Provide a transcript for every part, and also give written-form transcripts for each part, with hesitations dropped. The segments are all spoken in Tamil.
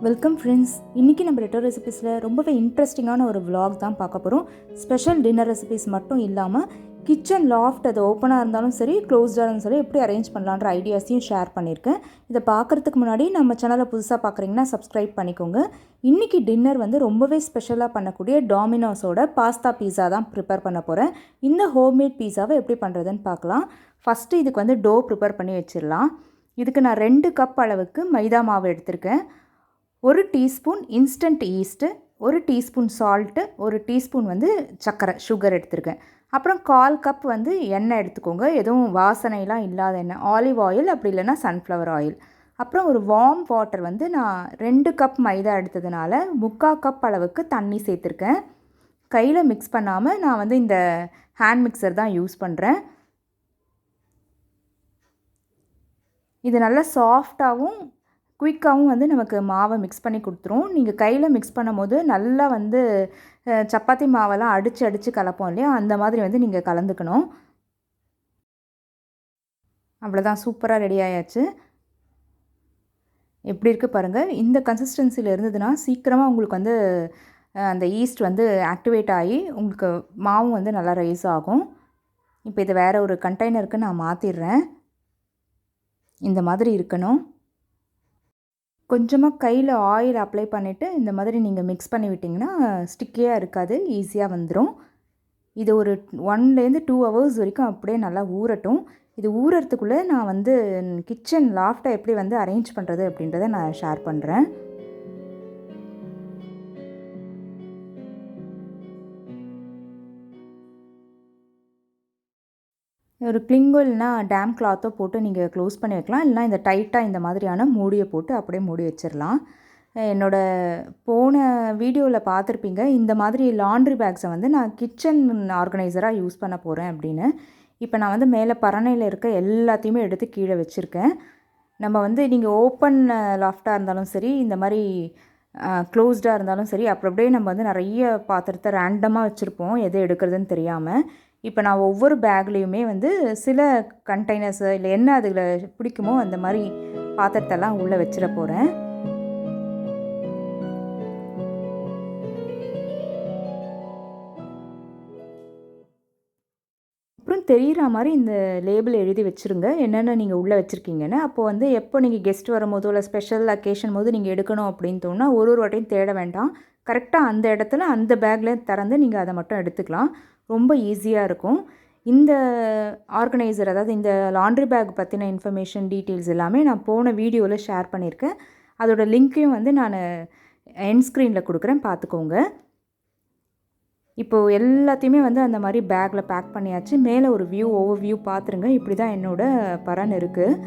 Welcome friends. இன்றைக்கி நம்ம ரெட்டோ ரெசிபீஸில் ரொம்பவே இன்ட்ரெஸ்டிங்கான ஒரு vlog தான் பார்க்க போகிறோம். ஸ்பெஷல் டின்னர் ரெசிபீஸ் மட்டும் இல்லாமல் கிச்சன் லாஃப்ட் அது ஓப்பனாக இருந்தாலும் சரி க்ளோஸ்டாக இருந்தாலும் சரி எப்படி அரேஞ்ச் பண்ணலான்ற ஐடியாஸையும் ஷேர் பண்ணியிருக்கேன். இதை பார்க்குறதுக்கு முன்னாடி நம்ம சேனலை புதுசாக பார்க்குறீங்கன்னா சப்ஸ்கிரைப் பண்ணிக்கோங்க. இன்றைக்கி டின்னர் வந்து ரொம்பவே ஸ்பெஷலாக பண்ணக்கூடிய டாமினோஸோட பாஸ்தா பீஸா தான் ப்ரிப்பேர் பண்ண போகிறேன். இந்த ஹோம்மேட் பீஸாவை எப்படி பண்ணுறதுன்னு பார்க்கலாம். ஃபஸ்ட்டு இதுக்கு வந்து டோ ப்ரிப்பேர் பண்ணி வச்சிடலாம். இதுக்கு நான் 2 கப் அளவுக்கு மைதா மாவு எடுத்திருக்கேன். 1 teaspoon instant yeast, 1 teaspoon salt, 1 teaspoon வந்து சர்க்கரை சுகர் எடுத்திருக்கேன். அப்புறம் 1/4 கப் வந்து எண்ணெய் எடுத்துக்கோங்க. எதுவும் வாசனைலாம் இல்லாத எண்ணெய், ஆலிவ் ஆயில் அப்படி இல்லைன்னா சன்ஃப்ளவர் ஆயில். அப்புறம் ஒரு வார்ம் வாட்டர் வந்து நான் 2 கப் மைதா எடுத்ததுனால 3/4 கப் அளவுக்கு தண்ணி சேர்த்துருக்கேன். கையில் மிக்ஸ் பண்ணாமல் நான் வந்து இந்த ஹேண்ட் மிக்சர் தான் யூஸ் பண்ணுறேன். இது நல்லா சாஃப்டாகவும் குயிக்காகவும் வந்து நமக்கு மாவை மிக்ஸ் பண்ணி கொடுத்துரும். நீங்கள் கையில் மிக்ஸ் பண்ணும் போது நல்லா வந்து சப்பாத்தி மாவெல்லாம் அடித்து கலப்போம் இல்லையா, அந்த மாதிரி வந்து நீங்கள் கலந்துக்கணும். அவ்வளோதான், சூப்பராக ரெடி ஆயாச்சு. எப்படி இருக்குது பாருங்கள். இந்த கன்சிஸ்டன்சியில் இருந்ததுன்னா சீக்கிரமாக உங்களுக்கு வந்து அந்த ஈஸ்ட் வந்து ஆக்டிவேட் ஆகி உங்களுக்கு மாவும் வந்து நல்லா ரைஸ் ஆகும். இப்போ இதை வேறு ஒரு கண்டெய்னருக்கு நான் மாற்றிடுறேன். இந்த மாதிரி இருக்கணும். கொஞ்சமாக கையில் ஆயில் அப்ளை பண்ணிவிட்டு இந்த மாதிரி நீங்கள் மிக்ஸ் பண்ணி விட்டிங்கன்னா ஸ்டிக்கியாக இருக்காது, ஈஸியாக வந்துடும். இது ஒரு 1 to 2 ஹவர்ஸ் வரைக்கும் அப்படியே நல்லா ஊறட்டும். இது ஊறத்துக்குள்ளே நான் வந்து கிச்சன் லாஃப்டை எப்படி வந்து அரேஞ்ச் பண்ணுறது அப்படின்றத நான் ஷேர் பண்ணுறேன். ஒரு கிளிங்கோ இல்லைனா டேம் கிளாத்தோ போட்டு நீங்கள் க்ளோஸ் பண்ணி வைக்கலாம். இல்லைனா இந்த டைட்டாக இந்த மாதிரியான மூடியை போட்டு அப்படியே மூடி வச்சிடலாம். என்னோடய போன வீடியோவில் பார்த்துருப்பீங்க, இந்த மாதிரி லாண்ட்ரி பேக்ஸை வந்து நான் கிச்சன் ஆர்கனைசராக யூஸ் பண்ண போகிறேன் அப்படின்னு. இப்போ நான் வந்து மேலே பரணையில் இருக்க எல்லாத்தையுமே எடுத்து கீழே வச்சுருக்கேன். நம்ம வந்து நீங்கள் ஓப்பன் லாஃப்டாக இருந்தாலும் சரி, இந்த மாதிரி க்ளோஸ்டாக இருந்தாலும் சரி, அப்படியே நம்ம வந்து நிறைய பாத்திரத்தை ரேண்டமாக வச்சுருப்போம், எது எடுக்கிறதுன்னு தெரியாமல். இப்போ நான் ஒவ்வொரு பேக்லேயுமே வந்து சில கண்டெய்னர்ஸு இல்லை என்ன அதில் பிடிக்குமோ அந்த மாதிரி பாத்திரத்தெல்லாம் உள்ளே வச்சிட போகிறேன். அப்புறம் தெரிகிற மாதிரி இந்த லேபிள் எழுதி வச்சுருங்க, என்னென்ன நீங்கள் உள்ளே வச்சுருக்கீங்கன்னு. அப்போது வந்து எப்போ நீங்கள் கெஸ்ட் வரும்போதோ இல்லை ஸ்பெஷல் அக்கேஷன் போது நீங்கள் எடுக்கணும் அப்படின்னு தோணுன்னா ஒரு வாட்டியும் தேட வேண்டாம். கரெக்டாக அந்த இடத்துல அந்த பேக்கில் திறந்து நீங்கள் அதை மட்டும் எடுத்துக்கலாம். ரொம்ப ஈஸியாக இருக்கும். இந்த ஆர்கனைசர், அதாவது இந்த லாண்ட்ரி பேக் பற்றின இன்ஃபர்மேஷன் டீட்டெயில்ஸ் எல்லாமே நான் போன வீடியோவில் ஷேர் பண்ணியிருக்கேன். அதோடய லிங்க்கையும் வந்து நான் எண்ட் ஸ்க்ரீனில் கொடுக்குறேன், பார்த்துக்கோங்க. இப்போது எல்லாத்தையுமே வந்து அந்த மாதிரி பேக்கில் பேக் பண்ணியாச்சு. மேலே ஒரு ஓவர் வியூ பார்த்துருங்க. இப்படி தான் என்னோடய பரன் இருக்குது.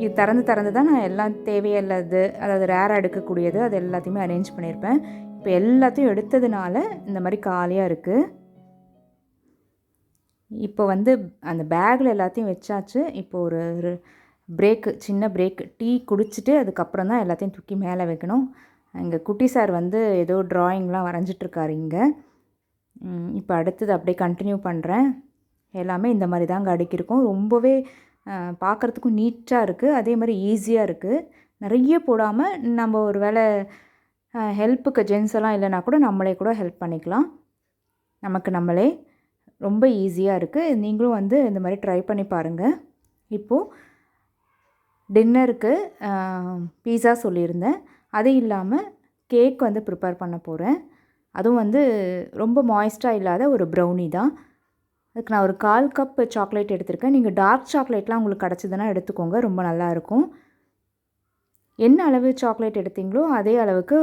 இது திறந்து தான் நான் எல்லாம் தேவையில்லாது, அதாவது ரேராக எடுக்கக்கூடியது அது எல்லாத்தையுமே அரேஞ்ச் பண்ணியிருப்பேன். இப்போ எல்லாத்தையும் எடுத்ததுனால இந்த மாதிரி காலியாக இருக்குது. இப்போ வந்து அந்த பேக்கில் எல்லாத்தையும் வச்சாச்சு. இப்போ ஒரு சின்ன பிரேக்கு, டீ குடிச்சிட்டு அதுக்கப்புறம் தான் எல்லாத்தையும் தூக்கி மேலே வைக்கணும். இங்கே குட்டி சார் வந்து ஏதோ ட்ராயிங்லாம் வரைஞ்சிட்ருக்காரு இங்கே. இப்போ அடுத்தது அப்படியே கண்டினியூ பண்ணுறேன். எல்லாமே இந்த மாதிரி தாங்க அடுக்கியிருக்கோம். ரொம்பவே பார்க்குறதுக்கும் நீட்டாக இருக்குது, அதே மாதிரி ஈஸியாக இருக்குது. நிறைய போடாமல் நம்ம ஒரு வேளை ஹெல்ப்புக்கு ஜென்ஸ் எல்லாம் இல்லைனா கூட நம்மளே கூட ஹெல்ப் பண்ணிக்கலாம். நமக்கு நம்மளே ரொம்ப ஈஸியாக இருக்குது. நீங்களும் வந்து இந்த மாதிரி ட்ரை பண்ணி பாருங்கள். இப்போது டின்னருக்கு பீஸா சொல்லியிருந்தேன், அது இல்லாமல் கேக் வந்து ப்ரிப்பேர் பண்ண போகிறேன். அதுவும் வந்து ரொம்ப மாய்ஸ்டாக இல்லாத ஒரு ப்ரௌனி தான். அதுக்கு நான் ஒரு 1/4 கப் சாக்லேட் எடுத்திருக்கேன். நீங்கள் டார்க் சாக்லேட்லாம் உங்களுக்கு கிடச்சிதுன்னா எடுத்துக்கோங்க, ரொம்ப நல்லாயிருக்கும். என்ன அளவு சாக்லேட் எடுத்திங்களோ அதே அளவுக்கு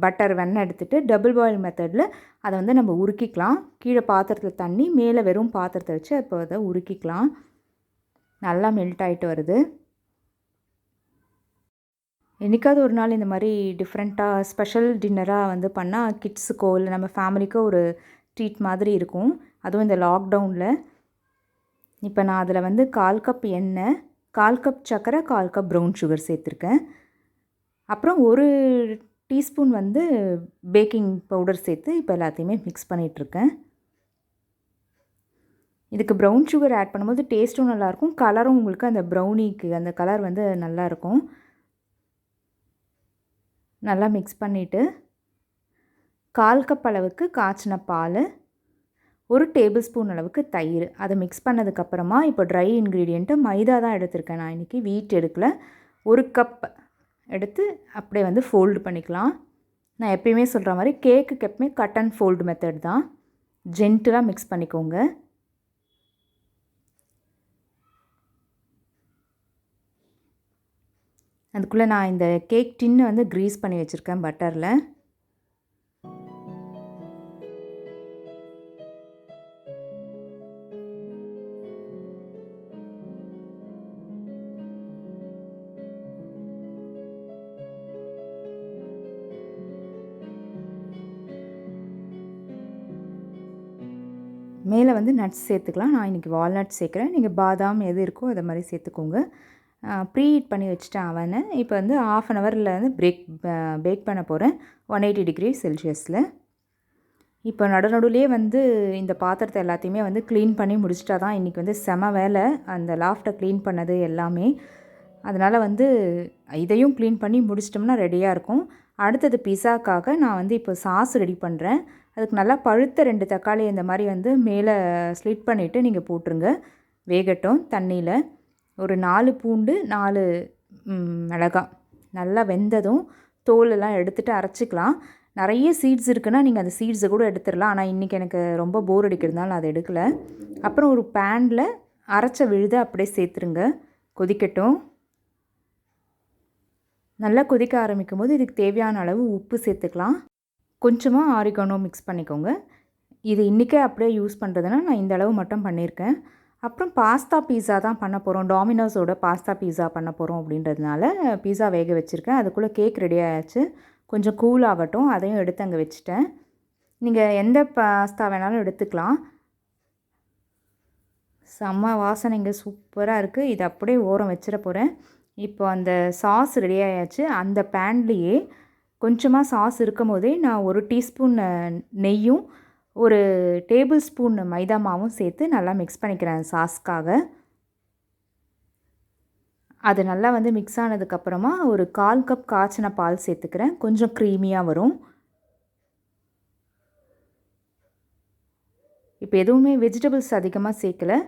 பட்டர், வெண்ணெய் எடுத்துகிட்டு டபுள் பாயில் மெத்தடில் அதை வந்து நம்ம உருக்கிக்கலாம். கீழே பாத்திரத்தில் தண்ணி, மேலே வெறும் பாத்திரத்தை வச்சு இப்போ அதை உருக்கிக்கலாம். நல்லா மெல்ட் ஆகிட்டு வருது. என்றைக்காவது ஒரு நாள் இந்த மாதிரி டிஃப்ரெண்ட்டாக ஸ்பெஷல் டின்னராக வந்து பண்ணால் கிட்ஸுக்கோ இல்லை நம்ம ஃபேமிலிக்கோ ஒரு ட்ரீட் மாதிரி இருக்கும், அதுவும் இந்த லாக்டவுனில். இப்போ நான் அதில் வந்து 1/4 கப் எண்ணெய், 1/4 கப் சர்க்கரை, 1/4 கப் ப்ரௌன் சுகர் சேர்த்துருக்கேன். அப்புறம் 1 டீஸ்பூன் வந்து பேக்கிங் பவுடர் சேர்த்து இப்போ எல்லாத்தையுமே மிக்ஸ் பண்ணிகிட்ருக்கேன். இதுக்கு ப்ரௌன் சுகர் ஆட் பண்ணும்போது டேஸ்ட்டும் நல்லாயிருக்கும், கலரும் உங்களுக்கு அந்த ப்ரௌனிக்கு அந்த கலர் வந்து நல்லாயிருக்கும். நல்லா மிக்ஸ் பண்ணிவிட்டு 1/4 கப் அளவுக்கு காய்ச்சின பால், 1 டேபிள் ஸ்பூன் அளவுக்கு தயிர், அதை மிக்ஸ் பண்ணதுக்கப்புறமா இப்போ ட்ரை இன்க்ரீடியண்ட்டு மைதா தான் எடுத்திருக்கேன் நான் இன்றைக்கி, வீட் எடுக்கல. 1 கப் எடுத்து அப்படியே வந்து ஃபோல்டு பண்ணிக்கலாம். நான் எப்பயுமே சொல்கிற மாதிரி கேக்குக்கு எப்பவுமே கட் அண்ட் ஃபோல்டு மெத்தட் தான். ஜென்டிலாக மிக்ஸ் பண்ணிக்கோங்க. அதுக்குள்ளே நான் இந்த கேக் டின்னை வந்து க்ரீஸ் பண்ணி வச்சுருக்கேன் பட்டரில். மேலே வந்து நட்ஸ் சேர்த்துக்கலாம். நான் இன்றைக்கி வால்நட் சேர்க்குறேன். நீங்கள் பாதாம் எது இருக்கோ அதை மாதிரி சேர்த்துக்கோங்க. ப்ரீ ஹீட் பண்ணி வச்சுட்டேன் அவனை. இப்போ வந்து 1/2 அன் ஹவரில் வந்து பேக் பண்ண போகிறேன் 180 டிகிரி செல்சியஸில். இப்போ நடுநடுலேயே வந்து இந்த பாத்திரத்தை எல்லாத்தையுமே வந்து க்ளீன் பண்ணி முடிச்சிட்டா தான் இன்றைக்கி வந்து செம வேலை, அந்த லாஃப்ட்டை க்ளீன் பண்ணது எல்லாமே. அதனால் வந்து இதையும் க்ளீன் பண்ணி முடிச்சிட்டோம்னா ரெடியாக இருக்கும். அடுத்தது பிஸாக்காக நான் வந்து இப்போ சாஸ் ரெடி பண்ணுறேன். அதுக்கு நல்லா பழுத்த 2 தக்காளி இந்த மாதிரி வந்து மேலே ஸ்லிட் பண்ணிவிட்டு நீங்கள் போட்டுருங்க, வேகட்டும் தண்ணியில். ஒரு 4 பூண்டு 4 மிளகாய் நல்லா வெந்ததும் தோலெல்லாம் எடுத்துகிட்டு அரைச்சிக்கலாம். நிறைய சீட்ஸ் இருக்குன்னா நீங்கள் அந்த சீட்ஸை கூட எடுத்துடலாம். ஆனால் இன்றைக்கி எனக்கு ரொம்ப போர் அடிக்கிறதுனால நான் அதை எடுக்கலை. அப்புறம் ஒரு பேனில் அரைச்ச விழுதை அப்படியே சேர்த்துருங்க, கொதிக்கட்டும். நல்லா கொதிக்க ஆரம்பிக்கும் போது இதுக்கு தேவையான அளவு உப்பு சேர்த்துக்கலாம். கொஞ்சமாக ஆரிகானோ மிக்ஸ் பண்ணிக்கோங்க. இது இன்றைக்கே அப்படியே யூஸ் பண்ணுறதுனா நான் இந்த அளவு மட்டும் பண்ணியிருக்கேன். அப்புறம் பாஸ்தா பீஸா தான் பண்ண போகிறோம், டாமினோஸோட பாஸ்தா பீஸா பண்ண போகிறோம் அப்படின்றதுனால பீஸா வேக வச்சுருக்கேன். அதுக்குள்ளே கேக் ரெடி ஆகிடுச்சு. கொஞ்சம் கூல் ஆகட்டும், அதையும் எடுத்து அங்கே வச்சுட்டேன். நீங்கள் எந்த பாஸ்தா வேணாலும் எடுத்துக்கலாம். செம்ம வாசனைங்க, சூப்பராக இருக்குது. இது அப்படியே ஓரம் வச்சிட போகிறேன். இப்போ அந்த சாஸ் ரெடி ஆகிடுச்சு. அந்த பேன்லேயே கொஞ்சமாக சாஸ் இருக்கும் போதே நான் 1 டீஸ்பூன் நெய்யும் 1 டேபிள் ஸ்பூன் மைதா மாவும் சேர்த்து நல்லா மிக்ஸ் பண்ணிக்கிறேன் சாஸ்க்காக. அது நல்லா வந்து மிக்ஸ் ஆனதுக்கப்புறமா ஒரு 1/4 கப் காய்ச்சின பால் சேர்த்துக்கிறேன். கொஞ்சம் க்ரீமியாக வரும். இப்போ எதுவுமே வெஜிடபிள்ஸ் அதிகமாக சேர்க்கலை.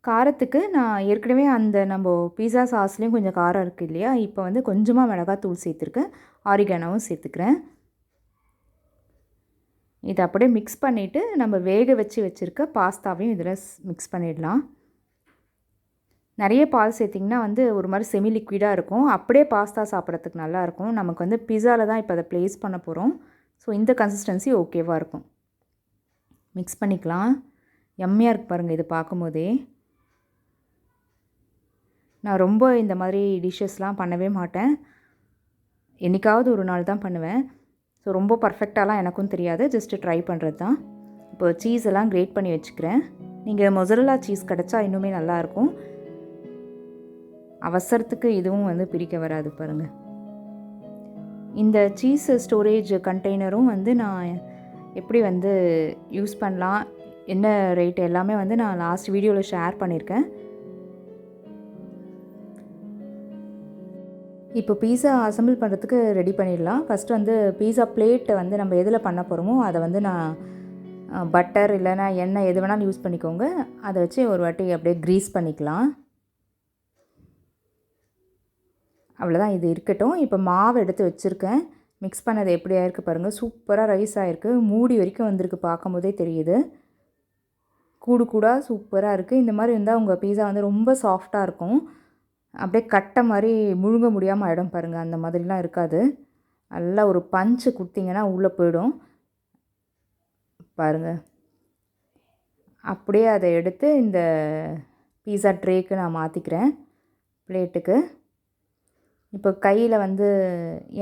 காரத்துக்கு நான் ஏற்கனவே அந்த நம்ம பீஸா சாஸ்லேயும் கொஞ்சம் காரம் இருக்குது இல்லையா, இப்போ வந்து கொஞ்சமாக மிளகாத்தூள் சேர்த்துருக்கேன், ஆரிகானோவும் சேர்த்துக்கிறேன். இதை அப்படியே மிக்ஸ் பண்ணிவிட்டு நம்ம வேக வச்சுருக்க பாஸ்தாவையும் இதில் மிக்ஸ் பண்ணிடலாம். நிறைய பால் சேர்த்திங்கன்னா வந்து ஒரு மாதிரி செமி லிக்விடாக இருக்கும், அப்படியே பாஸ்தா சாப்பிட்றதுக்கு நல்லாயிருக்கும். நமக்கு வந்து பிஸாவில் தான் இப்போ அதை ப்ளேஸ் பண்ண போகிறோம். ஸோ இந்த கன்சிஸ்டன்சி ஓகேவாக இருக்கும். மிக்ஸ் பண்ணிக்கலாம். யம்மியாக இருக்குது பாருங்கள் இது பார்க்கும்போதே. நான் ரொம்ப இந்த மாதிரி டிஷ்ஷஸ்லாம் பண்ணவே மாட்டேன், என்றைக்காவது ஒரு நாள் தான் பண்ணுவேன். ஸோ ரொம்ப பர்ஃபெக்டாலாம் எனக்கும் தெரியாது, ஜஸ்ட்டு ட்ரை பண்ணுறது தான். இப்போ சீஸ் எல்லாம் கிரேட் பண்ணி வச்சுக்கிறேன். நீங்கள் மொசரல்லா சீஸ் கிடச்சா இன்னுமே நல்லாயிருக்கும். அவசரத்துக்கு இதுவும் வந்து பிரிக்க வராது பாருங்கள். இந்த சீஸ் ஸ்டோரேஜ் கண்டெய்னரும் வந்து நான் எப்படி வந்து யூஸ் பண்ணலாம், என்ன ரேட் எல்லாமே வந்து நான் லாஸ்ட் வீடியோவில் ஷேர் பண்ணியிருக்கேன். இப்போ பீஸா அசம்பிள் பண்ணுறதுக்கு ரெடி பண்ணிடலாம். ஃபஸ்ட்டு வந்து பீஸா பிளேட்டை வந்து நம்ம எதில் பண்ண போகிறோமோ அதை வந்து நான் பட்டர் இல்லைனா எண்ணெய் எது வேணாலும் யூஸ் பண்ணிக்கோங்க, அதை வச்சு ஒரு வாட்டி அப்படியே க்ரீஸ் பண்ணிக்கலாம். அவ்வளோதான், இது இருக்கட்டும். இப்போ மாவு எடுத்து வச்சுருக்கேன். மிக்ஸ் பண்ணது எப்படி ஆயிருக்கு பாருங்கள், சூப்பராக ரைஸ் ஆகிருக்கு. மூடி வரைக்கும் வந்திருக்கு, பார்க்கும் போதே தெரியுது. கூடாக சூப்பராக இருக்குது. இந்த மாதிரி இருந்தால் உங்கள் பீஸா வந்து ரொம்ப சாஃப்டாக இருக்கும். அப்படியே கட்டை மாதிரி முழுங்க முடியாமல் ஆகிடும் பாருங்கள், அந்த மாதிரிலாம் இருக்காது. நல்லா ஒரு பஞ்சு கொடுத்தீங்கன்னா உள்ளே போயிடும் பாருங்கள். அப்படியே அதை எடுத்து இந்த பீஸா ட்ரேக்கு நான் மாற்றிக்கிறேன், பிளேட்டுக்கு. இப்போ கையில் வந்து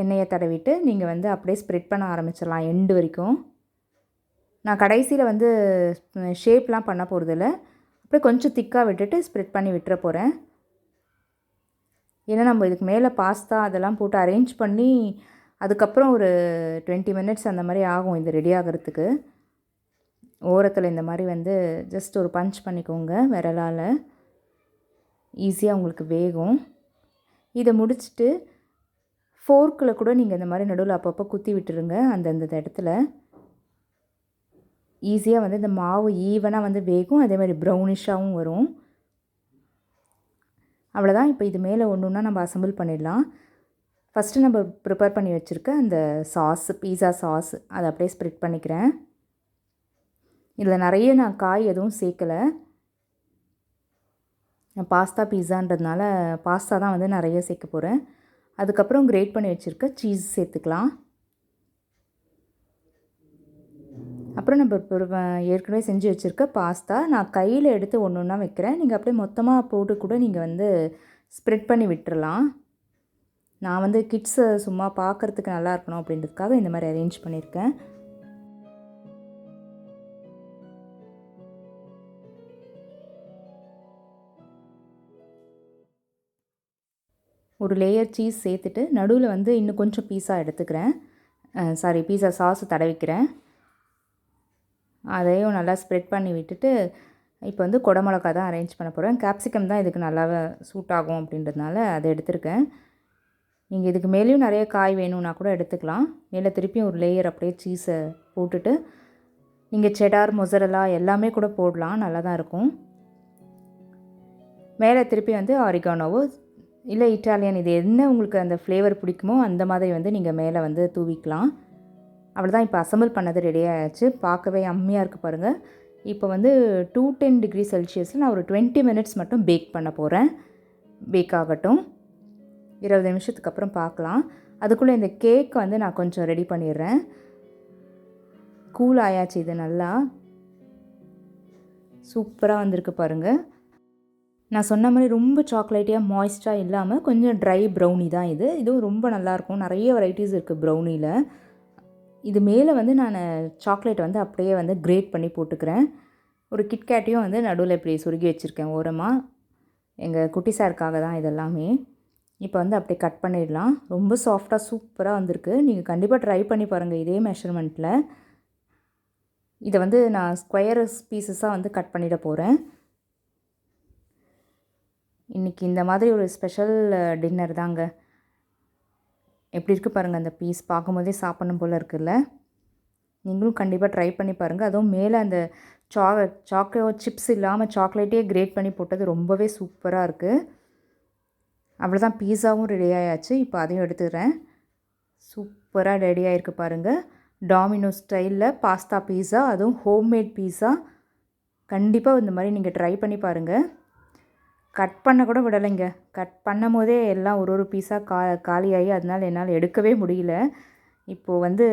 எண்ணெயை தடவிட்டு நீங்கள் வந்து அப்படியே ஸ்ப்ரெட் பண்ண ஆரம்பிச்சிடலாம் எண்டு வரைக்கும். நான் கடைசியில் வந்து ஷேப்லாம் பண்ண போகிறதில்ல, அப்படியே கொஞ்சம் திக்காக விட்டுட்டு ஸ்ப்ரெட் பண்ணி விட்டுற போகிறேன். ஏன்னா நம்ம இதுக்கு மேலே பாஸ்தா அதெல்லாம் போட்டு அரேஞ்ச் பண்ணி அதுக்கப்புறம் ஒரு 20 மினிட்ஸ் அந்த மாதிரி ஆகும் இது ரெடி ஆகிறதுக்கு. ஓரத்தில் இந்த மாதிரி வந்து ஜஸ்ட் ஒரு பஞ்ச் பண்ணிக்கோங்க விரலால், ஈஸியாக உங்களுக்கு வேகும். இதை முடிச்சுட்டு ஃபோர்க்கில் கூட நீங்கள் இந்த மாதிரி நடுவில் அப்பப்போ குத்தி விட்டுருங்க அந்தந்த இடத்துல. ஈஸியாக வந்து இந்த மாவு ஈவனாக வந்து வேகும், அதே மாதிரி ப்ரௌனிஷாகவும் வரும். அவ்வளோதான். இப்போ இது மேலே ஒன்று ஒன்றா நம்ம அசம்பிள் பண்ணிடலாம். ஃபஸ்ட்டு நம்ம ப்ரிப்பேர் பண்ணி வச்சுருக்க அந்த சாஸ், பீஸா சாஸ், அதை அப்படியே ஸ்ப்ரெட் பண்ணிக்கிறேன். இதில் நிறைய நான் காய் எதுவும் சேர்க்கலை. பாஸ்தா பீஸான்றதுனால பாஸ்தா தான் வந்து நிறைய சேர்க்க போகிறேன். அதுக்கப்புறம் கிரேட் பண்ணி வச்சுருக்க சீஸ் சேர்த்துக்கலாம். அப்புறம் நம்ம ஏற்கனவே செஞ்சு வச்சுருக்க பாஸ்தா நான் கையில் எடுத்து ஒன்று ஒன்றா வைக்கிறேன். நீங்கள் அப்படியே மொத்தமாக போட்டு கூட நீங்கள் வந்து ஸ்ப்ரெட் பண்ணி விட்டுறலாம். நான் வந்து கிட்ஸை சும்மா பார்க்குறதுக்கு நல்லா இருக்கணும் அப்படின்றதுக்காக இந்த மாதிரி அரேஞ்ச் பண்ணியிருக்கேன். ஒரு லேயர் சீஸ் சேர்த்துட்டு நடுவில் வந்து இன்னும் கொஞ்சம் பீஸா எடுத்துக்கிறேன். பீஸா சாஸ் தடவிக்கிறேன். அதையும் நல்லா ஸ்ப்ரெட் பண்ணி விட்டுட்டு இப்போ வந்து குடமிளகா தான் அரேஞ்ச் பண்ண போகிறேன். கேப்சிகம் தான் இதுக்கு நல்லாவே சூட் ஆகும் அப்படின்றதுனால அதை எடுத்துருக்கேன். நீங்கள் இதுக்கு மேலேயும் நிறைய காய் வேணும்னா கூட எடுத்துக்கலாம். மேலே திருப்பியும் ஒரு லேயர் அப்படியே சீஸை போட்டுட்டு நீங்கள் செடார், மொசரலா எல்லாமே கூட போடலாம், நல்லா தான் இருக்கும். மேலே திருப்பி வந்து ஆரிகானோவோ இல்லை இட்டாலியன், இது என்ன உங்களுக்கு அந்த ஃப்ளேவர் பிடிக்குமோ அந்த மாதிரி வந்து நீங்கள் மேலே வந்து தூவிக்கலாம். அவ்வளோதான். இப்போ அசம்பிள் பண்ணது ரெடி ஆகிடுச்சு. பார்க்கவே அம்மியாக இருக்குது பாருங்கள். இப்போ வந்து 210 டிகிரி செல்சியஸில் நான் ஒரு 20 மினிட்ஸ் மட்டும் பேக் பண்ண போகிறேன். பேக் ஆகட்டும். 20 நிமிஷத்துக்கு அப்புறம் பார்க்கலாம். அதுக்குள்ளே இந்த கேக் வந்து நான் கொஞ்சம் ரெடி பண்ணிடுறேன். கூல் ஆயாச்சு. இது நல்லா சூப்பராக வந்திருக்கு பாருங்கள். நான் சொன்ன மாதிரி ரொம்ப சாக்லேட்டியாக மாய்ஸ்டாக இல்லாமல் கொஞ்சம் ட்ரை ப்ரௌனி தான் இது. இதுவும் ரொம்ப நல்லாயிருக்கும். நிறைய வெரைட்டிஸ் இருக்குது ப்ரௌனியில். இது மேலே வந்து நான் சாக்லேட் வந்து அப்படியே வந்து கிரேட் பண்ணி போட்டுக்கிறேன். ஒரு கிட்கேட்டையும் வந்து நடுவில் இப்படி சுருகி வச்சுருக்கேன் ஓரமாக. எங்கள் குட்டி சாருக்காக தான் இதெல்லாமே. இப்போ வந்து அப்படியே கட் பண்ணிடலாம். ரொம்ப சாஃப்டாக சூப்பராக வந்திருக்கு. நீங்கள் கண்டிப்பாக ட்ரை பண்ணி பாருங்கள் இதே மெஷர்மெண்ட்டில். இதை வந்து நான் ஸ்கொயர் பீசஸாக வந்து கட் பண்ணிட போகிறேன். இன்றைக்கி இந்த மாதிரி ஒரு ஸ்பெஷல் டின்னர் தாங்க. எப்படி இருக்குது பாருங்கள், அந்த பீஸ் பார்க்கும்போதே சாப்பிடணும் போல் இருக்குல்ல. நீங்களும் கண்டிப்பாக ட்ரை பண்ணி பாருங்கள். அதுவும் மேலே அந்த சிப்ஸ் இல்லாமல் சாக்லேட்டே கிரேட் பண்ணி போட்டது ரொம்பவே சூப்பராக இருக்குது. அவ்வளோதான், பீஸாவும் ரெடி ஆயாச்சு. இப்போ அதையும் எடுத்துக்கிறேன். சூப்பராக ரெடி ஆகிருக்கு பாருங்கள். டாமினோ ஸ்டைலில் பாஸ்தா பீஸா, அதுவும் ஹோம்மேட் பீஸா. கண்டிப்பாக இந்த மாதிரி நீங்கள் ட்ரை பண்ணி பாருங்கள். கட் பண்ண கூட விடலைங்க. கட் பண்ணும் போதே எல்லாம் ஒரு பீஸாக காலியாகி அதனால் என்னால் எடுக்கவே முடியல. இப்போது வந்து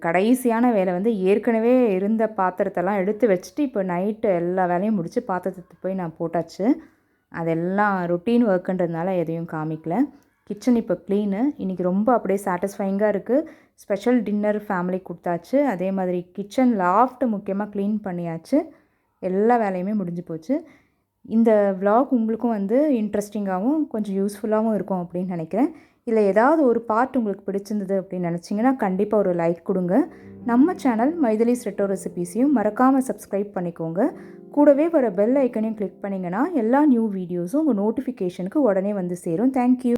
கடைசியான வேலை வந்து ஏற்கனவே இருந்த பாத்திரத்தெல்லாம் எடுத்து வச்சுட்டு இப்போ நைட்டு எல்லா வேலையும் முடித்து பாத்திரத்தை போய் நான் போட்டாச்சு. அதெல்லாம் ரொட்டீன் ஒர்க்குன்றதுனால எதையும் காமிக்கல. கிச்சன் இப்போ க்ளீனு. இன்றைக்கி ரொம்ப அப்படியே சாட்டிஸ்ஃபைங்காக இருக்குது. ஸ்பெஷல் டின்னர் ஃபேமிலி கொடுத்தாச்சு. அதே மாதிரி கிச்சன் லாஃப்ட் முக்கியமாக க்ளீன் பண்ணியாச்சு. எல்லா வேலையுமே முடிஞ்சு போச்சு. இந்த vlog உங்களுக்கும் வந்து இன்ட்ரெஸ்டிங்காகவும் கொஞ்சம் யூஸ்ஃபுல்லாகவும் இருக்கும் அப்படின்னு நினைக்கிறேன். இல்லை ஏதாவது ஒரு பார்ட் உங்களுக்கு பிடிச்சிருந்தது அப்படின்னு நினச்சிங்கன்னா கண்டிப்பாக ஒரு லைக் கொடுங்க. நம்ம சேனல் மைதிலிஸ் ரெட்ரோ ரெசிபீஸையும் மறக்காமல் சப்ஸ்கிரைப் பண்ணிக்கோங்க. கூடவே வர பெல் ஐக்கனையும் கிளிக் பண்ணிங்கன்னா எல்லா நியூ வீடியோஸும் உங்கள் நோட்டிஃபிகேஷனுக்கு உடனே வந்து சேரும். தேங்க்யூ.